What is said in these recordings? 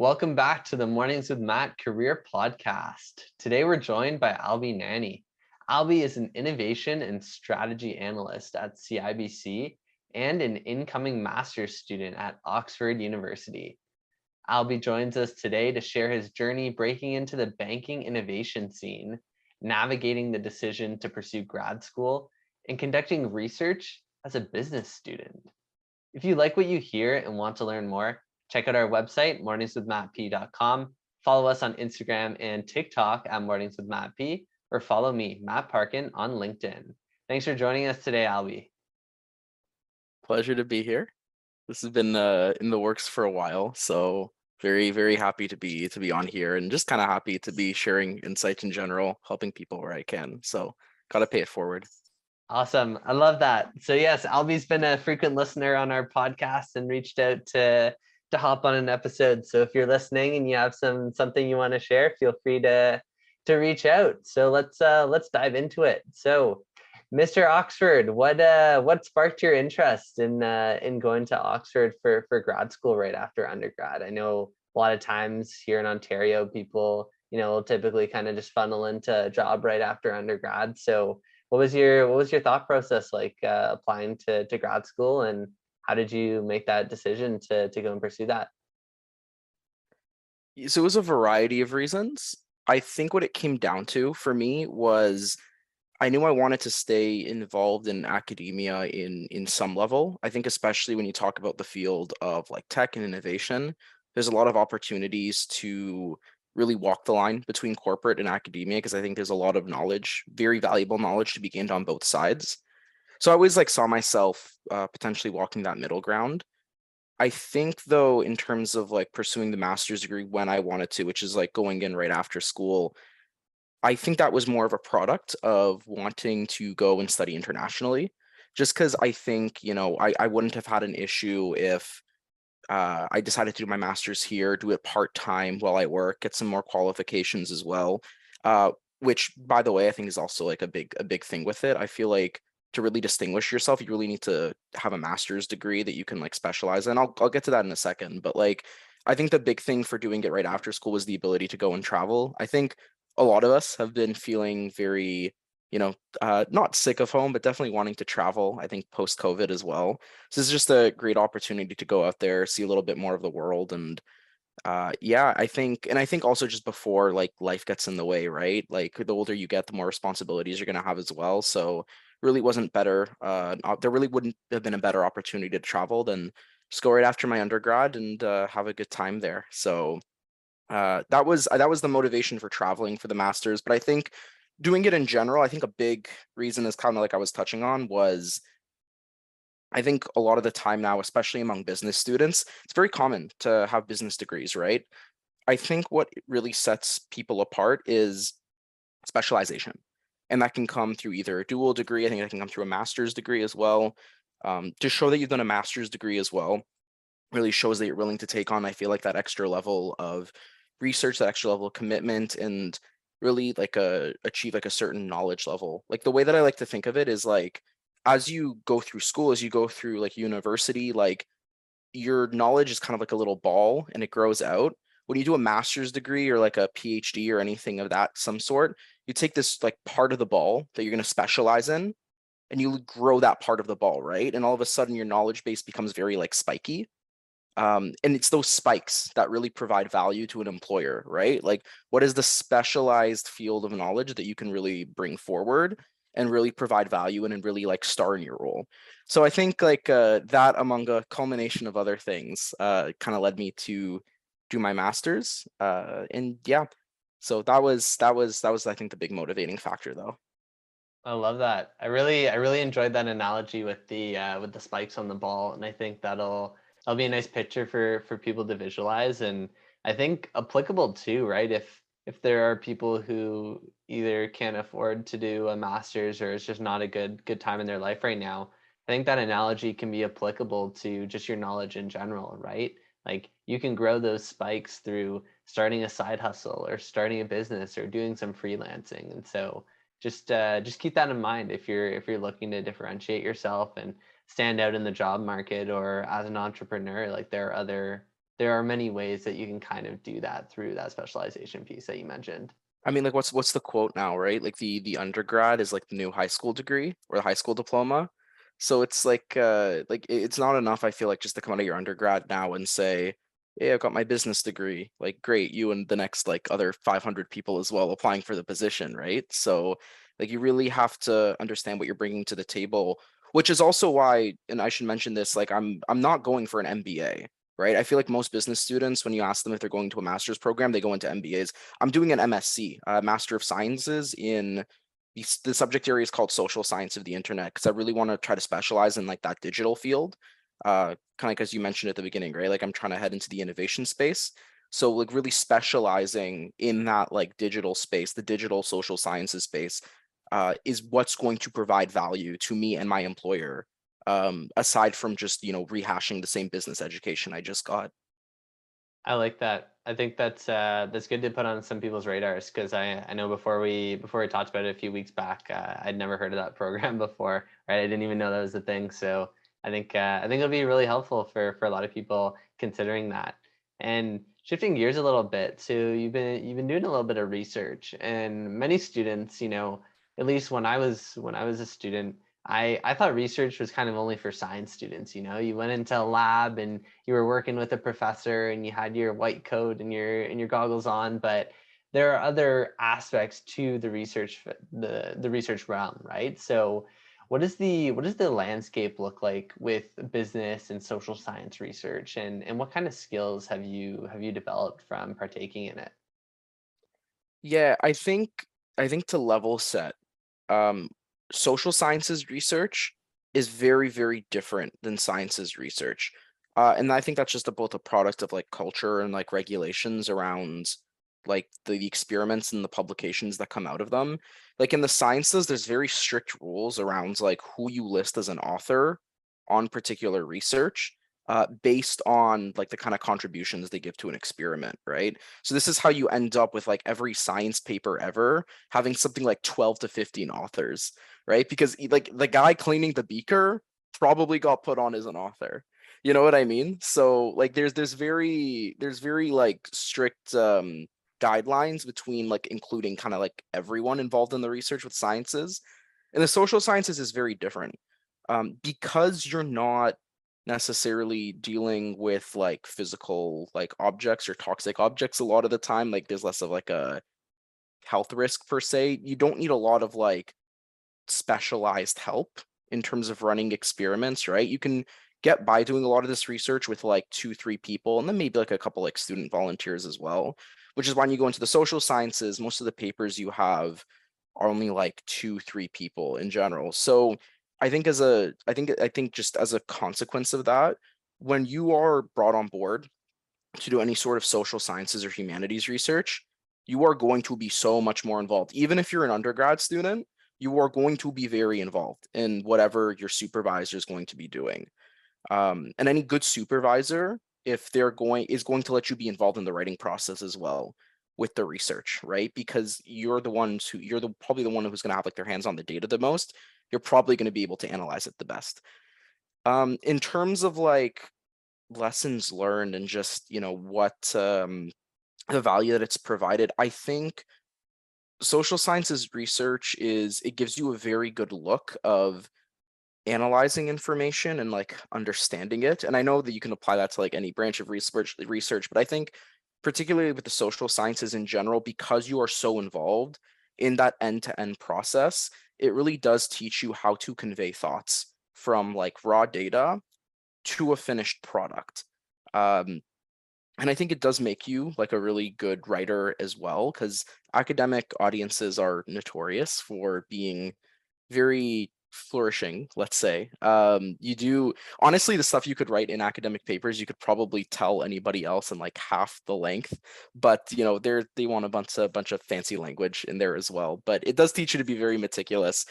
Welcome back to the Mornings with Matt Career Podcast. Today we're joined by Albi Nani. Albi is an innovation and strategy analyst at CIBC and an incoming master's student at Oxford University. Albi joins us today to share his journey breaking into the banking innovation scene, navigating the decision to pursue grad school, and conducting research as a business student. If you like what you hear and want to learn more, check out our website, morningswithmattp.com. Follow us on Instagram and TikTok at morningswithmattp, or follow me, Matt Parkin, on LinkedIn. Thanks for joining us today, Albi. Pleasure to be here. This has been in the works for a while, so very happy to be on here, and just kind of happy to be sharing insights in general, helping people where I can. So gotta pay it forward. Awesome. I love that. So yes, Albi's been a frequent listener on our podcast and reached out to hop on an episode. So if you're listening and you have something you want to share, feel free to reach out. So let's dive into it. So Mr. Oxford, what sparked your interest in going to Oxford for grad school right after undergrad? I know a lot of times here in Ontario, people, will typically kind of just funnel into a job right after undergrad. So what was your thought process like applying to grad school, and how did you make that decision to go and pursue that? So it was a variety of reasons. I think what it came down to for me was I knew I wanted to stay involved in academia in some level. I think especially when you talk about the field of like tech and innovation, there's a lot of opportunities to really walk the line between corporate and academia, because I think there's a lot of knowledge, very valuable knowledge to be gained on both sides. So I always like saw myself potentially walking that middle ground. I think though, in terms of like pursuing the master's degree when I wanted to, which is like going in right after school, I think that was more of a product of wanting to go and study internationally, just because I think, I wouldn't have had an issue if I decided to do my master's here, do it part-time while I work, get some more qualifications as well. Uh, which, by the way, I think is also like a big thing with it. I feel like to really distinguish yourself, you really need to have a master's degree that you can like specialize in. I'll get to that in a second, but like I think the big thing for doing it right after school was the ability to go and travel. I think a lot of us have been feeling very, not sick of home, but definitely wanting to travel. I think post COVID as well. So this is just a great opportunity to go out there, see a little bit more of the world, and yeah, I think also just before like life gets in the way, right? Like the older you get, the more responsibilities you're gonna have as well. So really wasn't better. There really wouldn't have been a better opportunity to travel than just go right after my undergrad and have a good time there. So that was the motivation for traveling for the masters. But I think doing it in general, I think a big reason is kind of like I was touching on was I think a lot of the time now, especially among business students, it's very common to have business degrees, right? I think what really sets people apart is specialization. And that can come through either a dual degree, I think that can come through a master's degree as well. To show that you've done a master's degree as well really shows that you're willing to take on, I feel like, that extra level of research, that extra level of commitment, and really like achieve like a certain knowledge level. Like the way that I like to think of it is like as you go through school, as you go through like university, like your knowledge is kind of like a little ball and it grows out. When you do a master's degree or like a PhD or anything of that some sort, you take this like part of the ball that you're going to specialize in and you grow that part of the ball, right? And all of a sudden your knowledge base becomes very like spiky. And it's those spikes that really provide value to an employer, right? Like, what is the specialized field of knowledge that you can really bring forward and really provide value in and really like star in your role? So I think like that, among a culmination of other things, kind of led me to do my master's. And yeah, so that was I think the big motivating factor, though. I love that. I really enjoyed that analogy with the spikes on the ball, and I think that'll be a nice picture for people to visualize, and I think applicable too, right? If there are people who either can't afford to do a master's or it's just not a good time in their life right now, I think that analogy can be applicable to just your knowledge in general, right? Like you can grow those spikes through starting a side hustle or starting a business or doing some freelancing, and so just keep that in mind if you're looking to differentiate yourself and stand out in the job market or as an entrepreneur. Like there are there are many ways that you can kind of do that through that specialization piece that you mentioned. I mean, like, what's the quote now, right? Like the undergrad is like the new high school degree or the high school diploma. So it's like it's not enough, I feel like, just to come out of your undergrad now and say, "Hey, I got my business degree." Like, great, you and the next like other 500 people as well applying for the position, right? So like you really have to understand what you're bringing to the table, which is also why, and I should mention this, like I'm not going for an MBA, right? I feel like most business students, when you ask them if they're going to a master's program, they go into MBAs. I'm doing an MSc, Master of Sciences in the subject area is called social science of the internet, because I really want to try to specialize in like that digital field. Kind of like as you mentioned at the beginning, right? Like I'm trying to head into the innovation space. So like really specializing in that like digital space, the digital social sciences space, is what's going to provide value to me and my employer, aside from just, rehashing the same business education I just got. I like that. I think that's good to put on some people's radars because I know before we talked about it a few weeks back, I'd never heard of that program before, right? I didn't even know that was a thing. So I think it'll be really helpful for a lot of people considering that. And shifting gears a little bit, so you've been doing a little bit of research, and many students, at least when I was a student, I thought research was kind of only for science students. You went into a lab and you were working with a professor and you had your white coat and your goggles on, but there are other aspects to the research realm, right? So what does the landscape look like with business and social science research, and what kind of skills have you developed from partaking in it? Yeah, I think to level set, um, social sciences research is very, very different than sciences research. And I think that's just both a product of like culture and like regulations around like the experiments and the publications that come out of them. Like in the sciences, there's very strict rules around like who you list as an author on particular research, based on like the kind of contributions they give to an experiment, right? So this is how you end up with like every science paper ever having something like 12 to 15 authors, right? Because like the guy cleaning the beaker probably got put on as an author. You know what I mean? So like there's very like strict guidelines between like including kind of like everyone involved in the research with sciences. And the social sciences is very different. Because you're not necessarily dealing with like physical like objects or toxic objects a lot of the time, like there's less of like a health risk per se. You don't need a lot of like specialized help in terms of running experiments, right? You can get by doing a lot of this research with like 2 3 people and then maybe like a couple like student volunteers as well, which is when you go into the social sciences, most of the papers you have are only like 2 3 people in general. So I think just as a consequence of that, when you are brought on board to do any sort of social sciences or humanities research, you are going to be so much more involved. Even if you're an undergrad student, you are going to be very involved in whatever your supervisor is going to be doing. And any good supervisor, if they're going, is going to let you be involved in the writing process as well with the research, right? Because you're probably the one who's going to have like their hands on the data the most. You're probably going to be able to analyze it the best. In terms of like lessons learned and just what the value that it's provided, I think social sciences research is it gives you a very good look of analyzing information and like understanding it. And I know that you can apply that to like any branch of research, but I think particularly with the social sciences in general, because you are so involved in that end-to-end process, it really does teach you how to convey thoughts from like raw data to a finished product. Um, and I think it does make you like a really good writer as well, because academic audiences are notorious for being very flourishing, let's say. You do honestly the stuff you could write in academic papers, you could probably tell anybody else in like half the length, but they want a bunch of fancy language in there as well. But it does teach you to be very meticulous.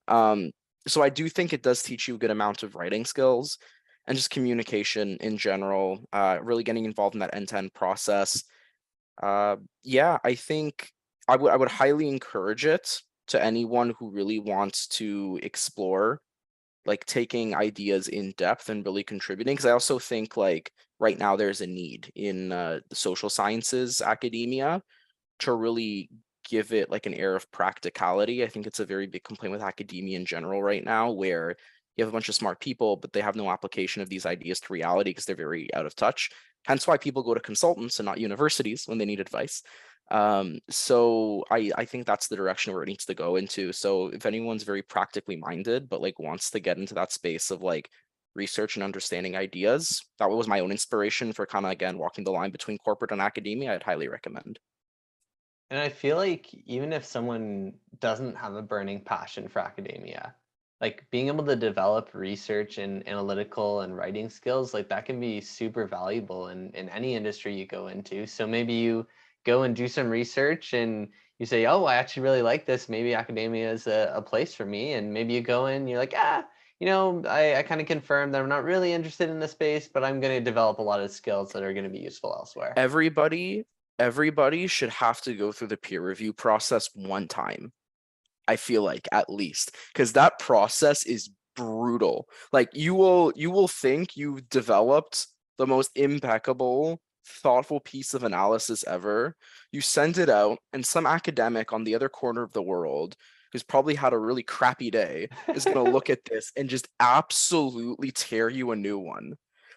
Um, so I do think it does teach you a good amount of writing skills and just communication in general, really getting involved in that end-to-end process. Yeah, I think I would highly encourage it to anyone who really wants to explore like taking ideas in depth and really contributing. Because I also think like right now there's a need in the social sciences academia to really give it like an air of practicality. I think it's a very big complaint with academia in general right now, where you have a bunch of smart people, but they have no application of these ideas to reality because they're very out of touch. Hence why people go to consultants and not universities when they need advice. So I think that's the direction where it needs to go into. So if anyone's very practically minded, but like wants to get into that space of like research and understanding ideas, that was my own inspiration for kind of, again, walking the line between corporate and academia. I'd highly recommend. And I feel like even if someone doesn't have a burning passion for academia, like being able to develop research and analytical and writing skills, like that can be super valuable in any industry you go into. So maybe you go and do some research and you say, oh, I actually really like this. Maybe academia is a place for me. And maybe you go in, you're like, I kind of confirmed that I'm not really interested in this space, but I'm going to develop a lot of skills that are going to be useful elsewhere. Everybody should have to go through the peer review process one time. I feel like, at least, because that process is brutal. Like you will think you've developed the most impeccable, thoughtful piece of analysis ever. You send it out, and some academic on the other corner of the world who's probably had a really crappy day is gonna look at this and just absolutely tear you a new one.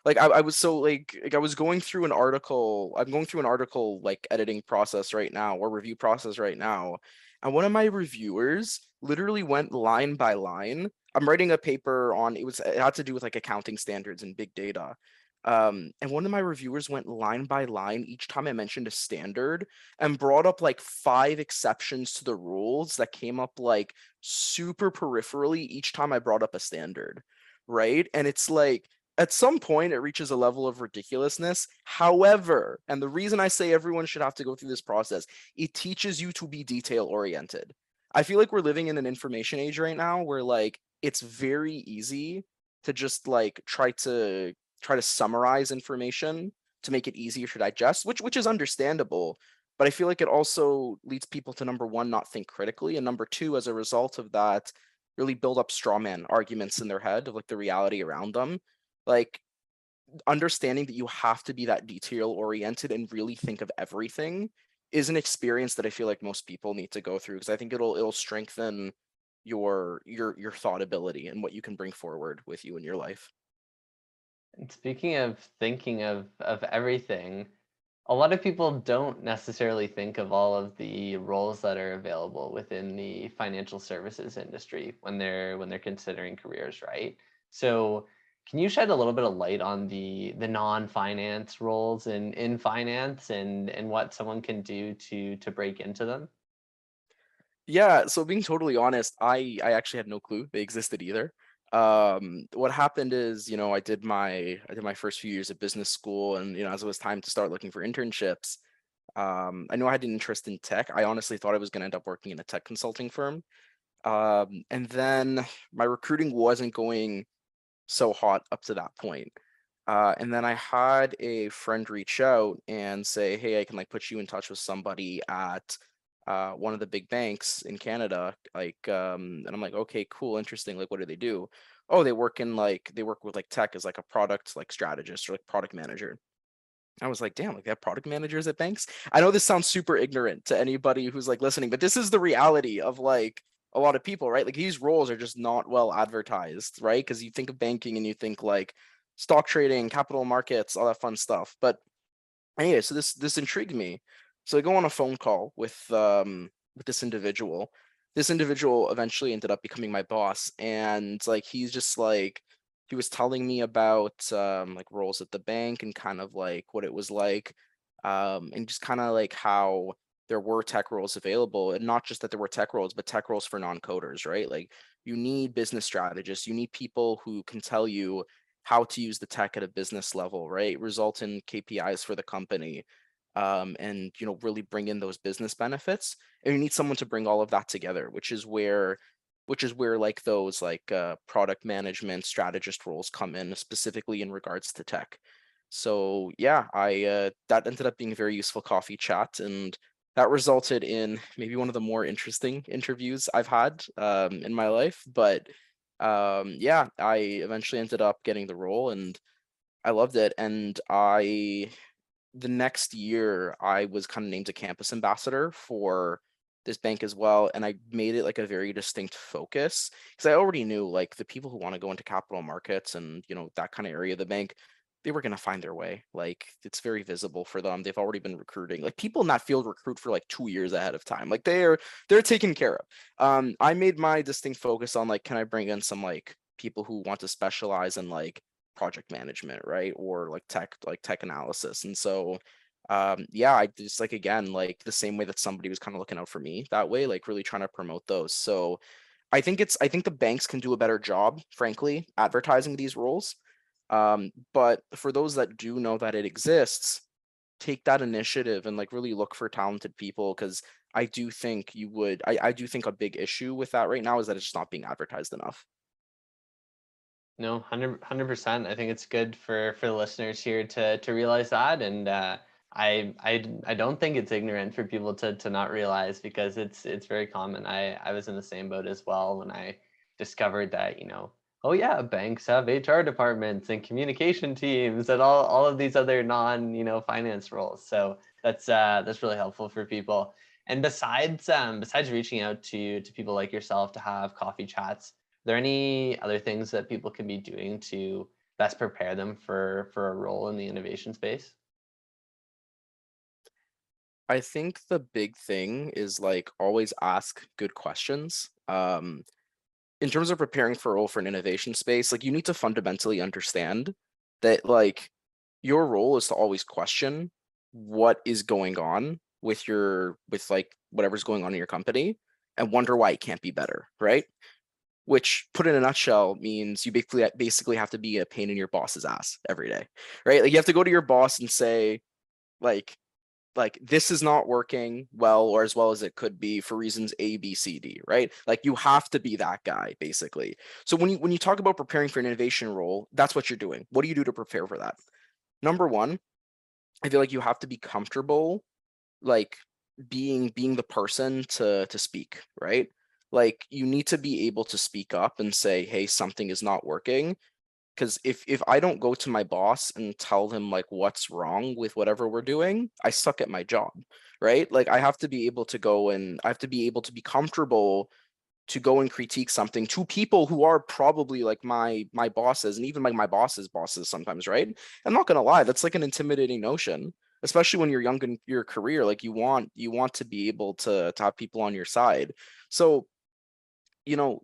Like I was so like I was going through an article. I'm going through an article like editing process right now, or review process right now, and one of my reviewers literally went line by line. I'm writing a paper on it had to do with like accounting standards and big data. And one of my reviewers went line by line each time I mentioned a standard and brought up like 5 exceptions to the rules that came up like super peripherally each time I brought up a standard. Right. And it's like, at some point it reaches a level of ridiculousness. However, and the reason I say everyone should have to go through this process, it teaches you to be detail oriented. I feel like we're living in an information age right now where like it's very easy to just like try to summarize information to make it easier to digest, which is understandable. But I feel like it also leads people to, number one, not think critically, and number two, as a result of that, really build up straw man arguments in their head of like the reality around them. Like understanding that you have to be that detail oriented and really think of everything is an experience that I feel like most people need to go through, because I think it'll strengthen your thought ability and what you can bring forward with you in your life. And speaking of thinking of everything, a lot of people don't necessarily think of all of the roles that are available within the financial services industry when they're considering careers, right? So can you shed a little bit of light on the non-finance roles in finance and what someone can do to break into them? Yeah, so being totally honest, I actually had no clue they existed either. What happened is, I did my first few years at business school, and as it was time to start looking for internships, I knew I had an interest in tech. I honestly thought I was going to end up working in a tech consulting firm. And then my recruiting wasn't going so hot up to that point. And then I had a friend reach out and say, "Hey, I can like put you in touch with somebody at one of the big banks in Canada." And I'm like, "Okay, cool, interesting. Like, what do they do?" "Oh, they work with like tech as like a product like strategist or like product manager." I was like, "Damn, like they have product managers at banks?" I know this sounds super ignorant to anybody who's like listening, but this is the reality of like a lot of people, right? Like these roles are just not well advertised, right? Because you think of banking and you think like stock trading, capital markets, all that fun stuff. But anyway, so this intrigued me. So I go on a phone call with this individual. This individual eventually ended up becoming my boss, and like he's just like he was telling me about like roles at the bank and kind of like what it was like, and just kind of like how there were tech roles available, and not just that there were tech roles, but tech roles for non-coders, right? Like you need business strategists, you need people who can tell you how to use the tech at a business level, right? Result in KPIs for the company, and really bring in those business benefits. And you need someone to bring all of that together, which is where like those like product management strategist roles come in, specifically in regards to tech. So yeah, I that ended up being a very useful coffee chat, and that resulted in maybe one of the more interesting interviews I've had in my life. But yeah, I eventually ended up getting the role and I loved it. And the next year, I was kind of named a campus ambassador for this bank as well. And I made it like a very distinct focus because I already knew like the people who want to go into capital markets and, that kind of area of the bank, they were going to find their way. Like it's very visible for them. They've already been recruiting. Like people in that field recruit for like 2 years ahead of time. Like they're taken care of. I made my distinct focus on like, can I bring in some like people who want to specialize in like project management, right? Or like tech analysis. And so yeah, I just like again, like the same way that somebody was kind of looking out for me that way, like really trying to promote those. So I think the banks can do a better job, frankly, advertising these roles. But for those that do know that it exists, take that initiative and like really look for talented people because I do think I do think a big issue with that right now is that it's just not being advertised enough. No, 100%. I think it's good for the listeners here to realize that, and I don't think it's ignorant for people to not realize because it's very common. I was in the same boat as well when I discovered that, oh yeah, banks have HR departments and communication teams and all of these other non, finance roles. So that's really helpful for people. And besides reaching out to people like yourself to have coffee chats, there any other things that people can be doing to best prepare them for a role in the innovation space? I think the big thing is like always ask good questions. In terms of preparing for a role for an innovation space, like you need to fundamentally understand that like your role is to always question what is going on with like whatever's going on in your company and wonder why it can't be better, right? Which put in a nutshell means you basically have to be a pain in your boss's ass every day, right? Like you have to go to your boss and say like this is not working well or as well as it could be for reasons A, B, C, D, right? Like you have to be that guy basically. So when you talk about preparing for an innovation role, that's what you're doing. What do you do to prepare for that? Number one, I feel like you have to be comfortable like being the person to speak, right? Like you need to be able to speak up and say, hey, something is not working. Because if I don't go to my boss and tell him like what's wrong with whatever we're doing, I suck at my job, right? Like I have to be able to go and I have to be able to be comfortable to go and critique something to people who are probably like my bosses and even like my boss's bosses sometimes, right? I'm not gonna lie, that's like an intimidating notion, especially when you're young in your career. Like you want to be able to have people on your side. So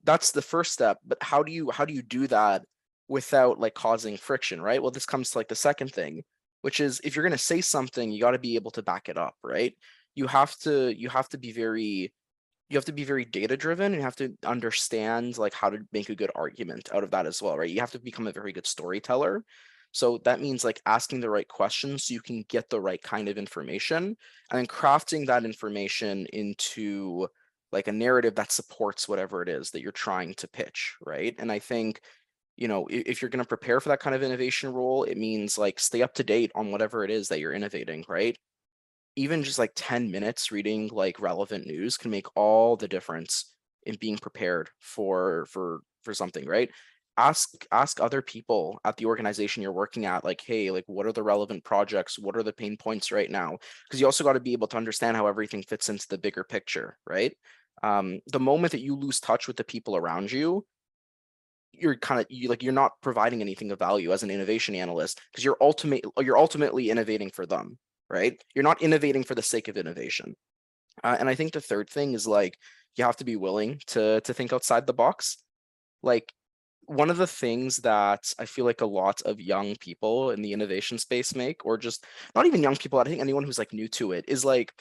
that's the first step, but how do you do that without like causing friction, right? Well, this comes to like the second thing, which is if you're going to say something, you got to be able to back it up, right? You have to be very data driven and you have to understand like how to make a good argument out of that as well, right? You have to become a very good storyteller. So that means like asking the right questions so you can get the right kind of information and then crafting that information into like a narrative that supports whatever it is that you're trying to pitch, right? And I think if you're going to prepare for that kind of innovation role, it means like stay up to date on whatever it is that you're innovating, right? Even just like 10 minutes reading like relevant news can make all the difference in being prepared for something, right? Ask other people at the organization you're working at, like, hey, like what are the relevant projects, what are the pain points right now? Because you also got to be able to understand how everything fits into the bigger picture, right? The moment that you lose touch with the people around you, you're not providing anything of value as an innovation analyst because you're ultimately innovating for them, right? You're not innovating for the sake of innovation. And I think the third thing is like you have to be willing to think outside the box. Like one of the things that I feel like a lot of young people in the innovation space make, or just not even young people, I think anyone who's like new to it, is like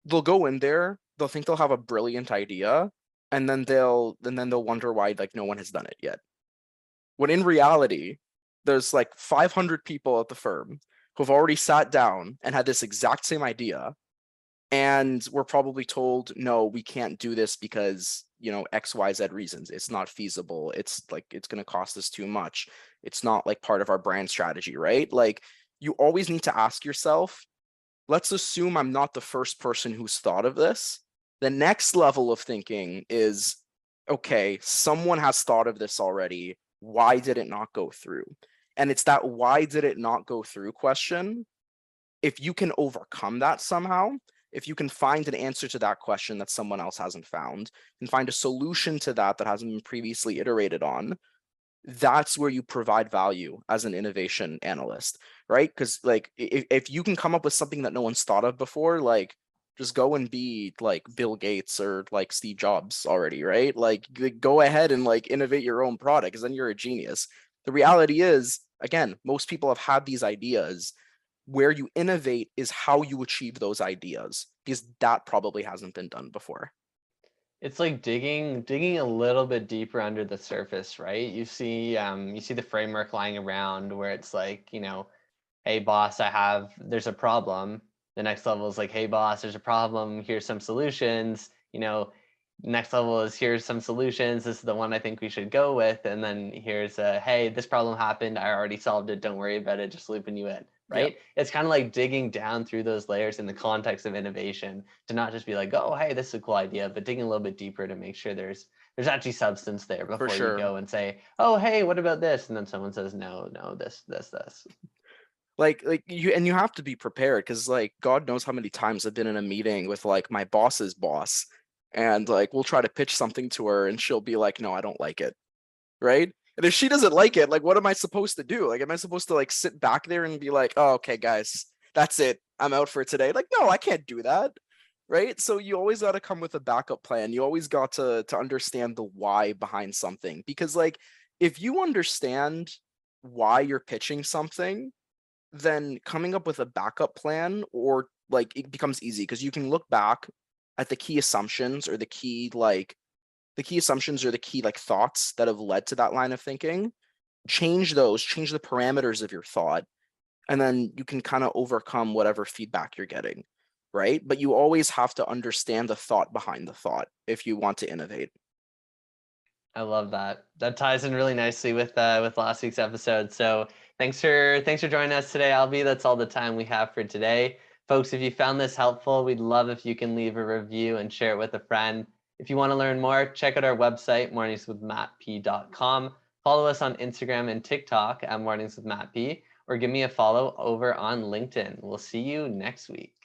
they'll go in there, they'll think they'll have a brilliant idea, and then they'll wonder why like no one has done it yet. When in reality, there's like 500 people at the firm who've already sat down and had this exact same idea and we're probably told, no, we can't do this because XYZ reasons. It's not feasible. It's like it's going to cost us too much. It's not like part of our brand strategy, right? Like you always need to ask yourself, let's assume I'm not the first person who's thought of this. The next level of thinking is, okay, someone has thought of this already. Why did it not go through? And it's that why did it not go through question. If you can overcome that somehow, if you can find an answer to that question that someone else hasn't found, and find a solution to that that hasn't been previously iterated on, that's where you provide value as an innovation analyst, right? Because like if you can come up with something that no one's thought of before, like just go and be like Bill Gates or like Steve Jobs already, right? Like go ahead and like innovate your own product, because then you're a genius. The reality is, again, most people have had these ideas. Where you innovate is how you achieve those ideas, because that probably hasn't been done before. It's like digging a little bit deeper under the surface, right? You see the framework lying around where it's like, hey boss, there's a problem. The next level is like, hey boss, there's a problem. Here's some solutions. Next level is here's some solutions. This is the one I think we should go with. And then here's hey, this problem happened. I already solved it. Don't worry about it. Just looping you in, Yeah, right? It's kind of like digging down through those layers in the context of innovation to not just be like, oh, hey, this is a cool idea, but digging a little bit deeper to make sure there's actually substance there for before you sure. go and say, oh, hey, what about this? And then someone says, no, this. Like you have to be prepared, because like God knows how many times I've been in a meeting with like my boss's boss, and like we'll try to pitch something to her and she'll be like, no, I don't like it, right? And if she doesn't like it, like what am I supposed to do? Like am I supposed to like sit back there and be like, oh, okay guys, that's it, I'm out for today? Like no, I can't do that, right? So you always got to come with a backup plan. You always got to understand the why behind something, because like if you understand why you're pitching something, then coming up with a backup plan, or like it becomes easy, because you can look back at the key assumptions, or the key like thoughts that have led to that line of thinking, change those, change the parameters of your thought, and then you can kind of overcome whatever feedback you're getting, right? But you always have to understand the thought behind the thought if you want to innovate. I love that. That ties in really nicely with last week's episode. So thanks for joining us today, Albi. That's all the time we have for today. Folks, if you found this helpful, we'd love if you can leave a review and share it with a friend. If you want to learn more, check out our website, morningswithmattp.com. Follow us on Instagram and TikTok at morningswithmattp, or give me a follow over on LinkedIn. We'll see you next week.